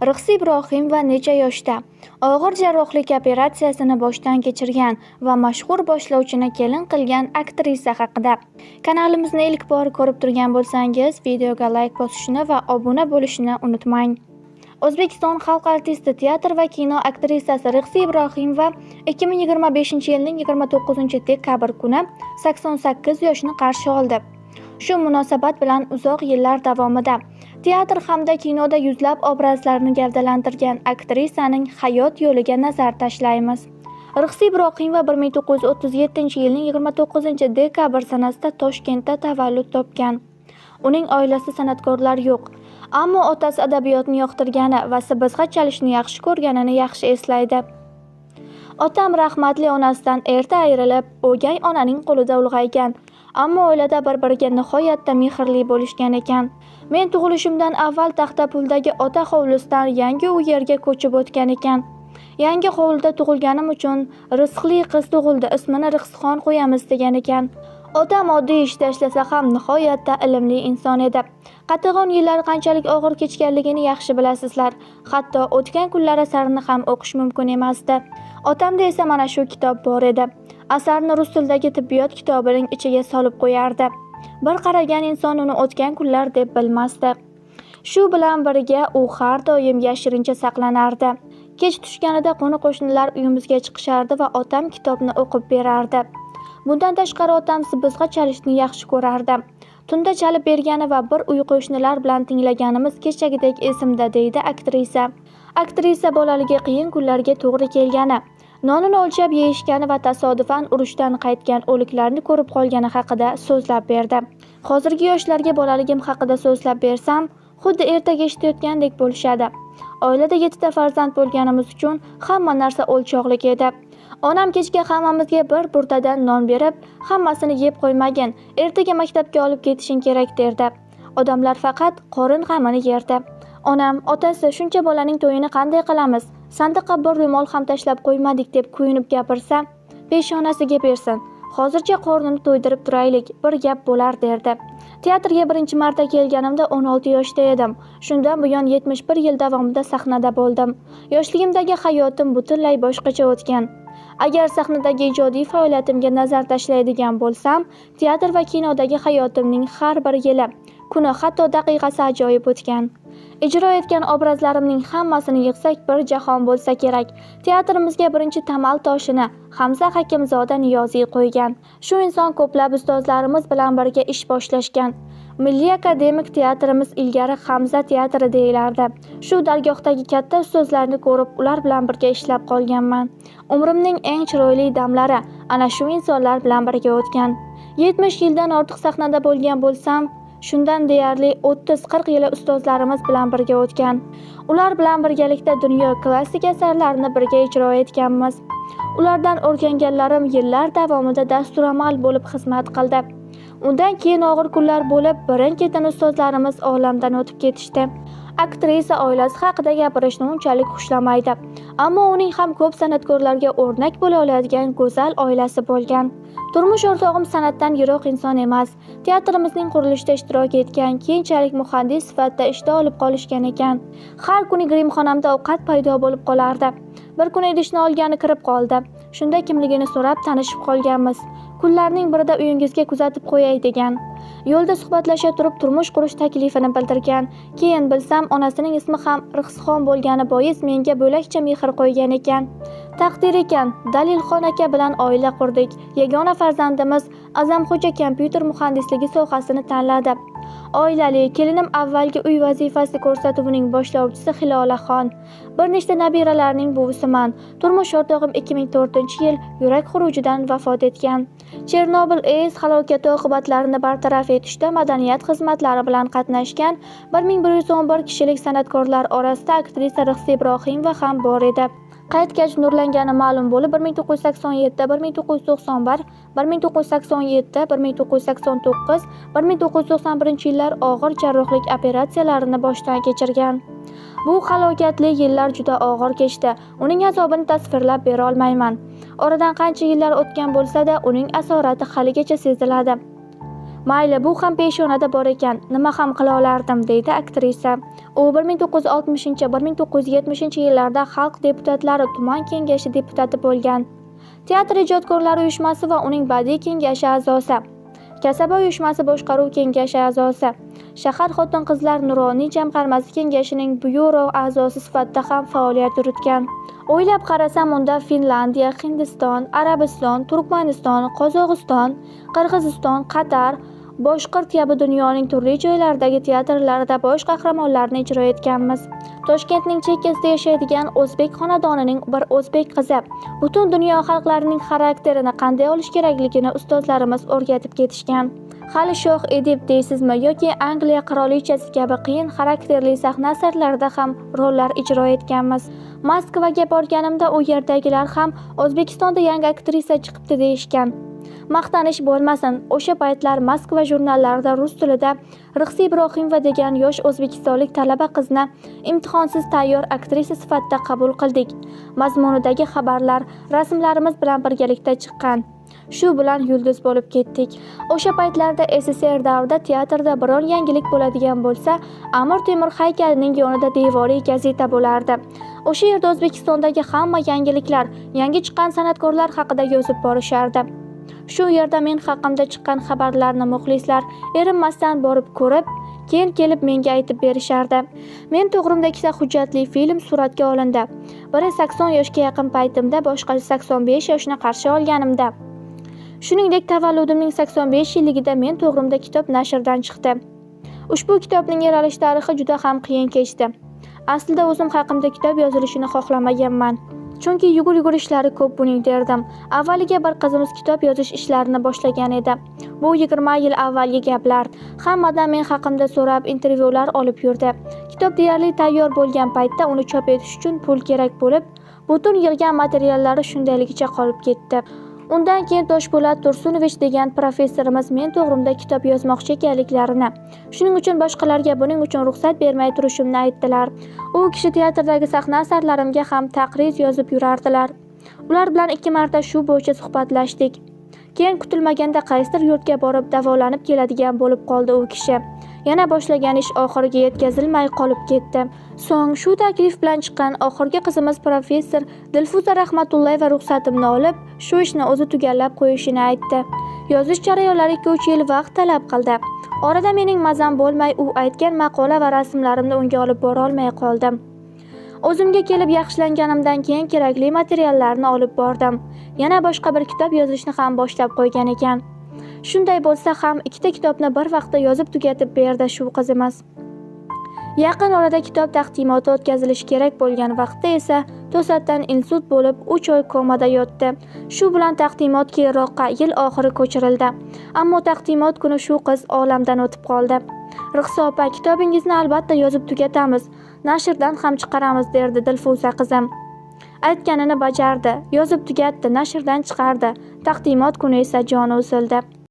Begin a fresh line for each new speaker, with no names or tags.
Rixsi Ibrohim va necha yoshda? Og'ir jarrohlik operatsiyasini boshdan kechirgan va mashhur boshlovchini kelin qilgan aktrisa haqida. Kanalimizni ilk bor ko'rib turgan bo'lsangiz, videoga like bosishni va obuna bo'lishni unutmang. O'zbekiston xalq artisti, teatr va kino aktrisasi Rixsi Ibrohim va 2025-yilning 29-dekabr kuni 88 yoshni qarshi oldi. Shu munosabat bilan uzoq yillar davomida teatr hamda kinoda yuzlab obrazlarni gavdalantirgan aktrisaning hayot yo'liga nazar tashlaymiz. Rixsi Ibrohim va 1937-yilning 29-dekabr sanasida Toshkentda tavallud topgan. Uning oilasi san'atkorlar yo'q, ammo otasi adabiyotni yoqtirgani va sibizg'a chalishni yaxshi ko'rganini yaxshi eslaydi. Otam rahmatli onasidan erta ayrilib, o'gay onaning qo'lida ulg'aygan, ammo oilada bir-biriga nihoyatda mehrli bo'lishgan ekan. Men tug'ilishimdan avval Taxtapuldagi ota hovlisidan yangi uy yerga ko'chib o'tgan ekan. Yangi hovlida tug'ilganim uchun rizqli qiz tug'ildi, ismini Rixsixon qo'yamiz degan ekan. Otam oddiy ishda ishlasa ham nihoyatda ilmli inson edi. Qatag'on yillar qanchalik og'ir kechganligini yaxshi bilasizlar. Hatto o'tgan kunlar asarini ham o'qish mumkin emasdi. Otamda esa mana shu kitob bor edi. Asarni rus tilidagi tibbiyot kitobining ichiga solib qo'yardi. Bir qaragan inson uni o'tgan kunlar deb bilmasdi. Shu bilan birga u har doim yashirincha saqlanardi. Kech tushganida qo'ni-qo'shnilar uyimizga chiqishardi va otam kitobni o'qib berardi. Bundan tashqari otam sibizg'a chalishni yaxshi ko'rardi. Tunda chalib bergani va bir uy qo'shnilar bilan tinglaganimiz kechagidek esimda, deydi aktrisa. Aktrisa bolaligi qiyin kunlarga to'g'ri kelgani, nonini o'lchab yeyishgani va tasodifan urushdan qaytgan o'liklarni ko'rib qolgani haqida so'zlab berdi. Hozirgi yoshlarga bolaligim haqida so'zlab bersam, xuddi ertaga eshitayotgandek bo'lishadi. Oilada 7 ta farzand bo'lganimiz uchun hamma narsa o'lchoqlik edi. Onam kechga hammamizga bir burdadan non berib, hammasini yeb qo'ymagin, ertaga maktabga olib ketishing kerak derdi. Odamlar faqat qorin g'amini yerdi. Onam, otasi shuncha bolaning to'yini qanday qilamiz? Sandiqqa bir ro'mol ham tashlab qo'ymadik deb kuyunib gapirsa, peshonasiga bersin. Hozircha qornini to'ydirib turaylik, bir gap bo'lar derdi. Teatrga birinchi marta kelganimda 16 yoshda edim. Shundan buyon 71 yil davomida sahnada bo'ldim. Yoshligimdagi hayotim butunlay boshqacha o'tgan. Agar sahnadagi ijodiy faoliyatimga nazar tashlaydigan bo'lsam, teatr va kinodagi hayotimning har bir yili, kuni, hatto daqiqasi ajoyib o'tgan. Ijro etgan obrazlarimning hammasini yig'sak bir jahon bo'lsa kerak. Teatrimizga birinchi tamal toshini Hamza Hakimzoda Niyoziy qo'ygan. Shu inson ko'plab ustozlarimiz bilan birga ish boshlashgan. Milliy akademik teatrimiz ilgari Hamza teatri deyilardi. Shu dargohdagi katta ustozlarni ko'rib, ular bilan birga ishlab qolganman. Umrimning eng chiroyli damlari ana shu insonlar bilan birga o'tgan. 70 yildan ortiq sahnada bo'lgan bo'lsam, shundan deyarli 30-40 yili ustozlarimiz bilan birga o'tgan. Ular bilan birgalikda dunyo klassik asarlarini birga ijro etganmiz. Ulardan o'rganganlarim yillar davomida dasturamal bo'lib xizmat qildi. Undan keyin og'ir kunlar bo'lib, birin-ketin ustozlarimiz olamdan o'tib ketishdi. Aktrisa oilasi haqida gapirishni unchalik xushlamaydi, ammo uning ham ko'p san'atkorlarga o'rnak bo'la oladigan go'zal oilasi bo'lgan. Turmush o'rtog'im san'atdan yiroq inson emas. Teatrimizning qurilishida ishtirok etgan, keyinchalik muhandis sifatida ishda olib qolishgan ekan. Har kuni grimxonamda ovqat paydo bo'lib qolardi. Bir kuni idishni olgani kirib qoldi. Shunda kimligini so'rab tanishib qolganmiz. Kunlarning birida uyingizga kuzatib qo'yay degan. Yo'lda suhbatlasha turib turmush qurish taklifini bildirgan. Keyin bilsam, onasining ismi ham Rixsixon bo'lgani bois menga bo'lakcha mehr qo'ygan ekan. Taqdir ekan, Dalilxon aka bilan oila qurdik. Yagona farzandimiz Azamxo'ja kompyuter muhandisligi sohasini tanladi. Oilali, kelinim avvalgi uy vazifasi ko'rsatuvining boshlovchisi Hilolaxon. Bir nechta nabiralarning buvisiman. Turmush o'rtog'im 2004-yil yurak xurujidan vafot etgan. Chernobil AES halokati oqibatlarini bartaraf etishda madaniyat xizmatlari bilan qatnashgan 1111 kishilik san'atkorlar orasida aktrisa Rixsi Ibrohimova ham bor edi. Qaytgach nurlangani ma'lum bo'lib, 1987, 1991, 1987, 1989, 1991-yillar og'ir jarrohlik operatsiyalarini boshdan kechirgan. Bu halokatli yillar juda og'ir kechdi. Uning azobini tasvirlab bera olmayman. Oradan qancha yillar o'tgan bo'lsa-da, uning asorati haligacha seziladi. Mayli, bu ham peshonada bor ekan, nima ham qila olardim, deydi aktrisa. U 1960-1970 yillarda Xalq deputatlari tuman kengashi deputati bo'lgan. Teatr ijodkorlari uyushmasi va uning badiiy kengashi a'zosi. Kasaba uyushmasi boshqaruv kengashi a'zosi. Shahar xotin-qizlar nuroniy jamg'armasi kengashining byuro a'zosi sifatida ham faoliyat yuritgan. O'ylab qarasam, unda Finlandiya, Hindiston, Arabiston, Turkmaniston, Qozog'iston, Qirg'iziston, Qatar, Boshqirt kabi dunyoning turli joylaridagi teatrlarida bosh qahramonlarni ijro etganmiz. Toshkentning chekkasida yashaydigan o'zbek xonadonining bir o'zbek qizi butun dunyo xalqlarining xarakterini qanday olish kerakligini ustozlarimiz o'rgatib ketishgan. Hali shoh Edip deysizmi yoki Angliya qirolichasi kabi qiyin xarakterli sahna asarlarida ham rollar ijro etganmiz. Moskvaga borganimda u yerdagilar ham O'zbekistonda yangi aktrisa chiqibdi deyishgan. Maqtanish bo'lmasin, o'sha paytlar Moskva jurnallarida rus tilida Rixsi Ibrohimova degan yosh o'zbekistonlik talaba qizni imtihonsiz tayyor aktrisa sifatida qabul qildik. Mazmunidagi xabarlar rasmlarimiz bilan birgalikda chiqqan. Shu bilan yulduz bo'lib ketdik. O'sha paytlarda SSR davrida teatrda biror yangilik bo'ladigan bo'lsa, Amir Temur haykalining yonida devoriy gazeta bo'lardi. O'sha yerda O'zbekistondagi hamma yangiliklar, yangi chiqqan san'atkorlar haqida yozib borishardi. Shu yerda men haqimda chiqqan xabarlarni muxlislar erinmasdan borib ko'rib, keyin kelib menga aytib berishardi. Men to'g'rimda ikkita hujjatli film suratga olindi. Biri 80 yoshga yaqin paytimda, boshqasi 85 yoshni qarshi olganimda. Shuningdek, tavalludimning 85 yilligida men to'g'rimda kitob nashrdan chiqdi. Ushbu kitobning yaralish tarixi juda ham qiyin kechdi. Aslida o'zim haqimda kitob yozilishini xohlamaganman. Chunki yugur ishlari ko'p buning derdim. Avvaliga bir qizimiz kitob yozish ishlarini boshlagan edi. Bu 20 yil avvalgi gaplar. Hammadan men haqimda so'rab, intervyular olib yurdi. Kitob deyarli tayyor bo'lgan paytda uni chop etish uchun pul kerak bo'lib, butun yig'gan materiallari shundayligicha qolib ketdi. Undan keyin Toshpo'lat Tursunovich degan professorimiz men to'g'rimda kitob yozmoqchi ekanliklarini, shuning uchun boshqalarga buning uchun ruxsat bermay turishimni aytdilar. U kishi teatrdagi sahna asarlarimga ham taqriz yozib yurardilar. Ular bilan 2 marta shu bo'yicha suhbatlashdik. Keyin kutilmaganda qaysidir yurtga borib davolanib keladigan bo'lib qoldi u kishi. Yana boshlagan ish oxiriga yetkazilmay qolib ketdi. So'ng shu taklif bilan chiqqan oxirgi qizimiz professor Dilfuza Rahmatullayeva ruxsatimni olib, shu ishni o'zi tugallab qo'yishini aytdi. Yozish jarayonlari 2-3 yil vaqt talab qildi. Orada mening mazam bo'lmay, u aytgan maqola va rasmlarimni unga olib bora olmay qoldim. O'zimga kelib yaxshilanganimdan keyin kerakli materiallarni olib bordim. Yana boshqa bir kitob yozishni ham boshlab qo'ygan ekan. Shunday bo'lsa ham ikkita kitobni bir vaqtda yozib tugatib berdi shu qizimiz. Yaqin orada kitob taqdimoti o'tkazilishi kerak bo'lgan vaqtda esa to'satdan insult bo'lib 3 oy komada yotdi. Shu bilan taqdimot keyinroqqa yil oxiri ko'chirildi. Ammo taqdimot kuni shu qiz olamdan o'tib qoldi. Rixsi opa, kitobingizni albatta yozib tugatamiz, nashrdan ham chiqaramiz, derdi Dilfuza qizim. Aytganini bajardi, yozib tugatdi, nashrdan chiqardi. Taqdimot kuni esa joni uzildi.